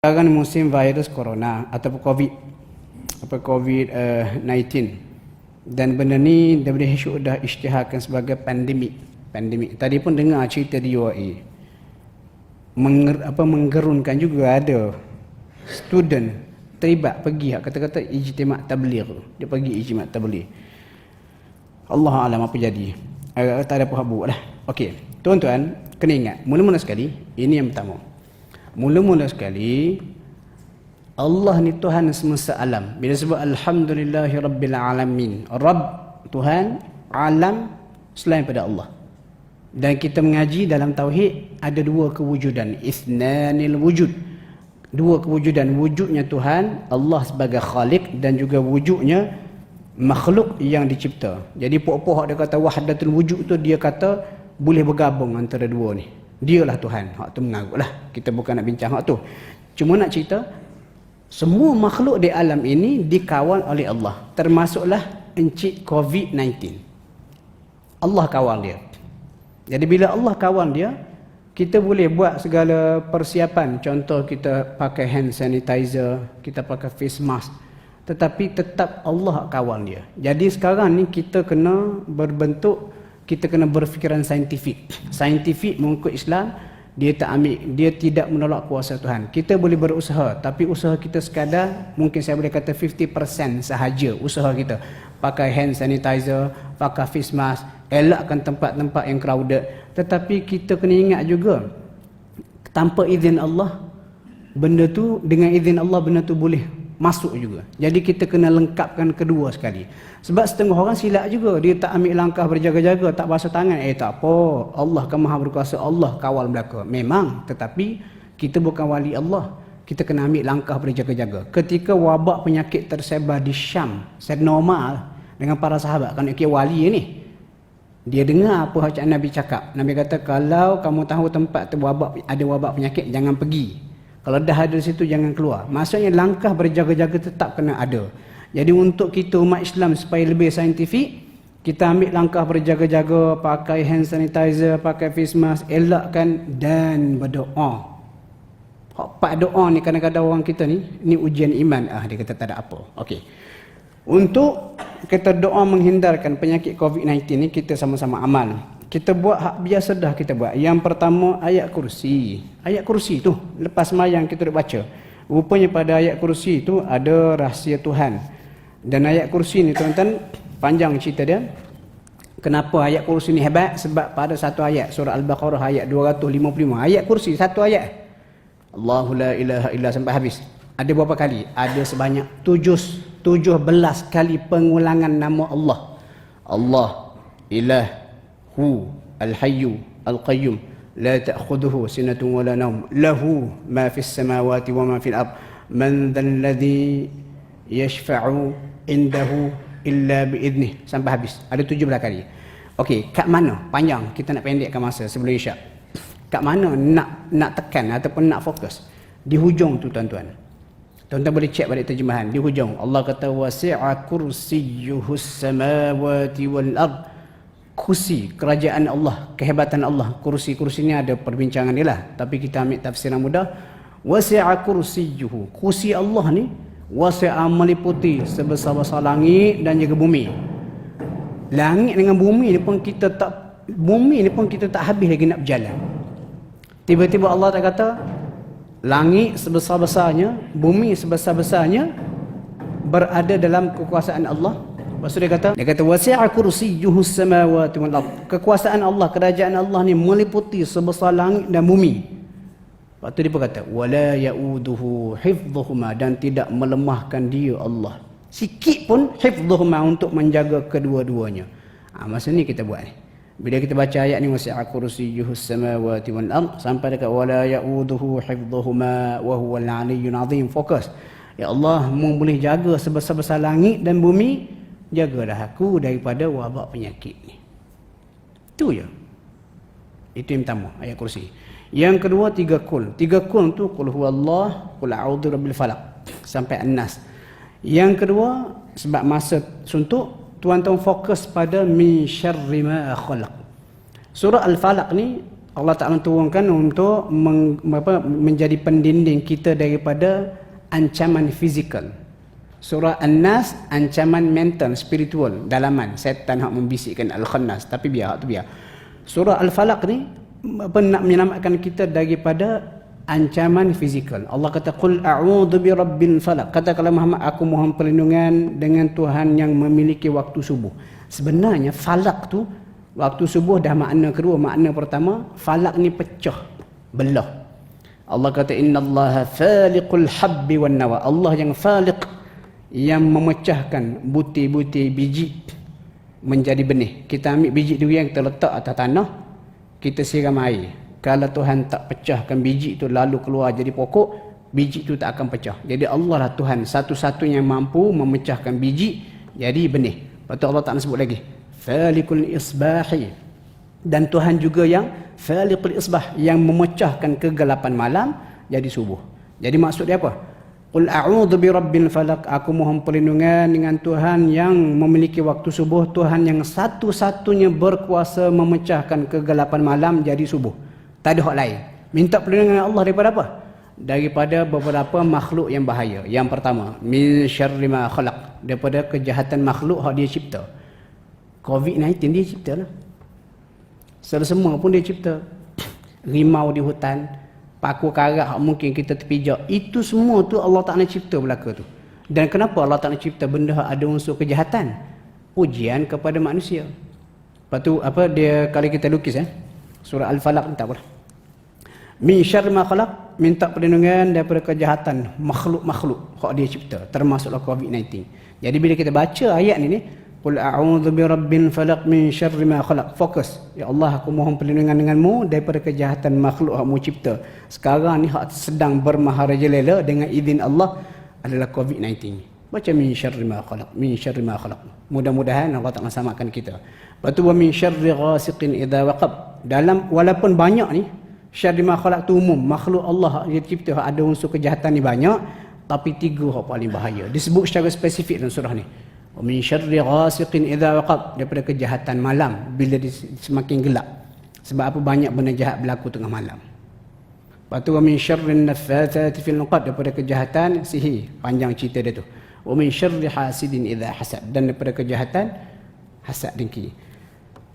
Sekarang musim virus corona atau COVID-19 dan benda ni WHO dah isytiharkan sebagai pandemik. Tadi pun dengar cerita di UAE. Menggerunkan juga ada student terlibat pergi kata-kata ijtima' tabligh. Dia pergi ijtima' tabligh. Allah alam apa jadi. Tak ada apa buat lah. Okey, tuan-tuan kena ingat, mula-mula sekali ini yang pertama. Mula-mula sekali Allah ni Tuhan semesta alam. Bila sebut alhamdulillahi rabbil alamin, Rabb Tuhan, alam selain pada Allah. Dan kita mengaji dalam tauhid ada dua kewujudan, isnanil wujud. Dua kewujudan, wujudnya Tuhan Allah sebagai khalik dan juga wujudnya makhluk yang dicipta. Jadi puak-puak dia kata wahdatul wujud tu, dia kata boleh bergabung antara dua ni. Dialah Tuhan. Hak tu mengarutlah. Kita bukan nak bincang hak tu. Cuma nak cerita, semua makhluk di alam ini dikawal oleh Allah. Termasuklah encik COVID-19. Allah kawal dia. Jadi bila Allah kawal dia, kita boleh buat segala persiapan. Contoh kita pakai hand sanitizer, kita pakai face mask. Tetapi tetap Allah kawal dia. Jadi sekarang ni kita kena kita kena berfikiran saintifik. Saintifik mengikut Islam, dia tidak menolak kuasa Tuhan. Kita boleh berusaha, tapi usaha kita sekadar, mungkin saya boleh kata 50% sahaja usaha kita. Pakai hand sanitizer, pakai face mask, elakkan tempat-tempat yang crowded. Tetapi kita kena ingat juga, tanpa izin Allah, benda tu, dengan izin Allah benda tu boleh masuk juga. Jadi kita kena lengkapkan kedua sekali. Sebab setengah orang silap juga, dia tak ambil langkah berjaga-jaga, tak basuh tangan. Tak apa, Allah kan maha berkuasa, Allah kawal belaka. Memang, tetapi kita bukan wali Allah. Kita kena ambil langkah berjaga-jaga. Ketika wabak penyakit tersebar di Syam, saya normal dengan para sahabat, kan wali ni, dia dengar apa bacaan Nabi cakap. Nabi kata, kalau kamu tahu tempat tu ada wabak penyakit, jangan pergi. Kalau dah ada di situ, jangan keluar. Maksudnya langkah berjaga-jaga tetap kena ada. Jadi untuk kita umat Islam supaya lebih saintifik, kita ambil langkah berjaga-jaga, pakai hand sanitizer, pakai face mask, elakkan dan berdoa. Pak doa ni kadang-kadang orang kita ni ujian iman. Dia kata tak ada apa. Okey. Untuk kita doa menghindarkan penyakit COVID-19 ni, kita sama-sama amal. Kita buat hak biasa dah kita buat. Yang pertama, ayat kursi. Ayat kursi tu, lepas sembahyang kita duk baca. Rupanya pada ayat kursi tu ada rahsia Tuhan. Dan ayat kursi ni tuan-tuan, panjang cerita dia. Kenapa ayat kursi ni hebat? Sebab pada satu ayat, surah Al-Baqarah ayat 255. Ayat kursi, satu ayat. Allahu la ilaha illa sampai habis. Ada berapa kali? Ada sebanyak 17 kali pengulangan nama Allah. Allah, ilah, Hu al-hayyu al-qayyum la ta'khudhuhu sinatun wa la nawm lahu ma fis samawati wa ma fil ard man dhal ladzi yashfa'u indahu illa bi idnih sampai habis. Ada 17 kali. Okey, kat mana? Panjang, kita nak pendekkan masa sebelum Isyak. Kat mana nak tekan ataupun nak fokus? Di hujung tu tuan-tuan. Tuan-tuan boleh cek balik terjemahan. Di hujung Allah kata wasi'a kursiyyuhus samawati wal ard. Kursi kerajaan Allah, kehebatan Allah. Kursi ni ada perbincangan dia lah, tapi kita ambil tafsiran mudah. Wasi'a kursiyyuhu, kursi Allah ni wasi'a, meliputi sebesar-besar langit dan juga bumi. Langit dengan bumi ni pun kita tak habis lagi nak berjalan. Tiba-tiba Allah tak kata langit sebesar-besarnya, bumi sebesar-besarnya berada dalam kekuasaan Allah. Lepas tu dia kata wasi'a kursiyyuhus samawati wal ard. Kekuasaan Allah, kerajaan Allah ni meliputi sebesar langit dan bumi. Lepas tu dia berkata wala ya'uduhu hifdhuhuma, dan tidak melemahkan dia Allah sikit pun hifdhuhuma, untuk menjaga kedua-duanya. Masa ni kita buat ni. Bila kita baca ayat ni wasi'a kursiyyuhus samawati wal ard sampai dekat wala ya'uduhu hifdhuhuma wa huwal aliyyul azim, fokus. Ya Allah, mu boleh jaga sebesar-besar langit dan bumi, jagalah aku daripada wabak penyakit ni. Itu je. Itu yang pertama, ayat kursi. Yang kedua, 3 kul. 3 kul tu qul huwallah, qul a'udzu birabbil falaq sampai an-nas. Yang kedua, sebab masa suntuk, tuan-tuan fokus pada min syarri ma khalaq. Surah Al-Falaq ni Allah Ta'ala turunkan untuk menjadi pendinding kita daripada ancaman fizikal. Surah An-Nas, ancaman mental, spiritual, dalaman, setan hak membisikkan Al-Khannas, tapi biar tu biar. Surah Al-Falaq ni nak menyelamatkan kita daripada ancaman fizikal. Allah kata qul a'udzu birabbil falaq. Katakanlah Muhammad, aku mohon perlindungan dengan Tuhan yang memiliki waktu subuh. Sebenarnya falak tu waktu subuh dah makna kedua. Makna pertama, falak ni pecah, belah. Allah kata innallaha faliqul habbi wan nawa. Allah yang faliq, yang memecahkan butir-butir biji menjadi benih. Kita ambil biji durian, kita letak atas tanah, kita siram air. Kalau Tuhan tak pecahkan biji itu lalu keluar jadi pokok, biji itu tak akan pecah. Jadi Allah lah Tuhan satu-satunya yang mampu memecahkan biji jadi benih. Lepas tu Allah Ta'ala sebut lagi falikul isbahi, dan Tuhan juga yang falikul isbah, yang memecahkan kegelapan malam jadi subuh. Jadi maksud dia apa? Qul a'udzu birabbil falaq, aku mohon perlindungan dengan Tuhan yang memiliki waktu subuh, Tuhan yang satu-satunya berkuasa memecahkan kegelapan malam jadi subuh. Tak ada hak lain. Minta perlindungan Allah daripada apa? Daripada beberapa makhluk yang bahaya. Yang pertama, min syarri ma khalaq, daripada kejahatan makhluk hak dia cipta. COVID-19 dia cipta lah. Semua pun dia cipta. Rimau di hutan, paku karat hak mungkin kita terpijak, itu semua tu Allah Ta'ala cipta belaka tu. Dan kenapa Allah Ta'ala cipta benda hak ada unsur kejahatan? Ujian kepada manusia. Lepas tu apa dia, kalau kita lukis surah Al-Falaq ni tak apa. Min syarri ma khalaq, minta perlindungan daripada kejahatan makhluk-makhluk hak dia cipta, termasuklah COVID-19. Jadi bila kita baca ayat ni, qul a'udzu birabbil falaq min syarri ma khalaq, fokus, ya Allah aku mohon perlindungan denganmu daripada kejahatan makhluk hak mu cipta. Sekarang ni hak sedang bermaharajalela dengan izin Allah adalah COVID-19. Baca min syarri ma khalaq, min syarri ma khalaq. Mudah-mudahan Allah Ta'ala samakan kita. Lepas tu wa min syarri ghasiqin idza waqab. Dalam walaupun banyak ni, syarri ma khalaq tu umum, makhluk Allah dia cipta ada unsur kejahatan ni banyak, tapi tiga hak paling bahaya disebut secara spesifik dalam surah ni. Wa min syarri ghasiqin idza waqab, daripada kejahatan malam bila semakin gelap. Sebab apa? Banyak benda jahat berlaku tengah malam. Lepas tu wa min syarrin naffatsati fil 'uqad, daripada kejahatan sihir, panjang cerita dia tu. Wa min syarri hasidin idza hasad, dan daripada kejahatan hasad dengki.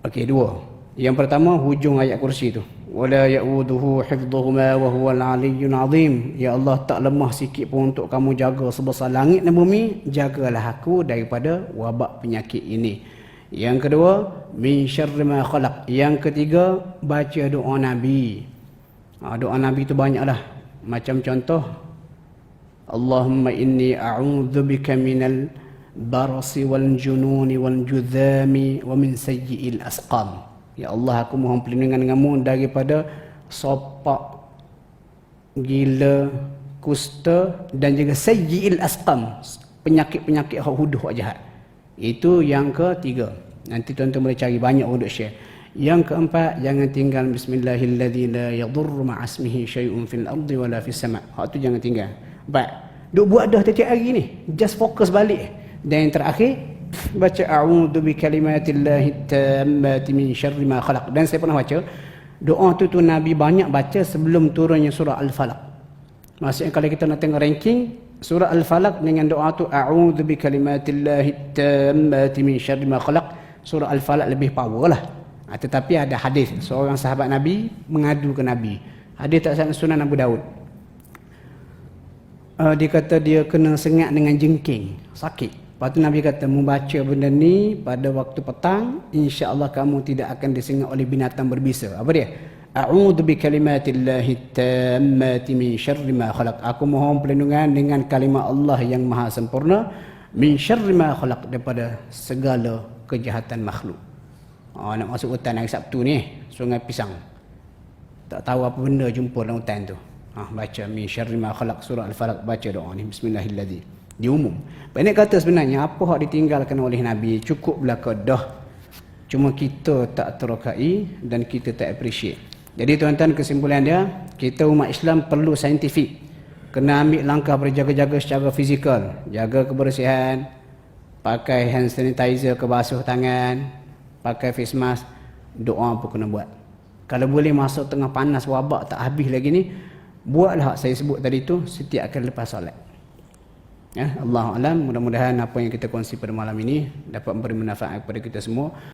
Okey, dua. Yang pertama hujung ayat kursi tu, wala ya'uduhu hifdhuhuma wa huwal 'aliyyul 'azim. Ya Allah, tak lemah sikit pun untuk kamu jaga sebesar langit dan bumi, jagalah aku daripada wabak penyakit ini. Yang kedua, min syarri ma khalaq. Yang ketiga, baca doa Nabi. Doa Nabi tu banyaklah. Macam contoh, Allahumma inni a'udzubika minal barasi wal jununi wal judhami wa min sayyi'il asqam. Ya Allah, aku mohon perlindungan denganmu daripada sopak, gila, kusta, dan juga sayyi'il asqam, penyakit-penyakit huduh jahat. Itu yang ketiga. Nanti tuan-tuan boleh cari banyak untuk share. Yang keempat, jangan tinggal bismillahilladzi la yadurru ma'asmihi syai'un fil ardi wala fis sama'. Hak tu jangan tinggal. Baik, duk buat dah tiap hari ni, just fokus balik. Dan yang terakhir, baca a'udzu bikalimatillahi tammati min syarri ma khalaq. Dan saya pernah baca doa tu Nabi banyak baca sebelum turunnya surah Al-Falaq. Maksudnya kalau kita nak tengok ranking surah Al-Falaq dengan doa tu a'udzu bikalimatillahi tammati min syarri ma khalaq, surah Al-Falaq lebih power lah. Tetapi ada hadis seorang sahabat Nabi mengadu ke Nabi. Hadis tak salah Sunan Abu Daud. Dia kata dia kena sengat dengan jengking, sakit. Lepas tu Nabi kata, membaca benda ni pada waktu petang, insya-Allah kamu tidak akan disengat oleh binatang berbisa. Apa dia? A'udzu bikalimatillahi tammati min syarri ma khalaq. Aku mohon perlindungan dengan kalimat Allah yang maha sempurna, min syarri ma khalaq, daripada segala kejahatan makhluk. Nak masuk hutan hari Sabtu ni, Sungai Pisang. Tak tahu apa benda jumpa dalam hutan tu. Baca min syarri ma khalaq, surah Al-Falaq, baca doa ni, bismillahirrahmanirrahim. Dia umum. Banyak kata sebenarnya apa hak ditinggalkan oleh Nabi cukup belaka dah. Cuma kita tak terokai dan kita tak appreciate. Jadi tuan-tuan, kesimpulan dia, kita umat Islam perlu saintifik. Kena ambil langkah berjaga-jaga secara fizikal, jaga kebersihan, pakai hand sanitizer ke basuh tangan, pakai face mask, doa pun kena buat. Kalau boleh masuk tengah panas wabak tak habis lagi ni, buatlah saya sebut tadi tu setiap kali lepas solat. Ya, Allah alam, mudah-mudahan apa yang kita kongsi pada malam ini dapat memberi manfaat kepada kita semua.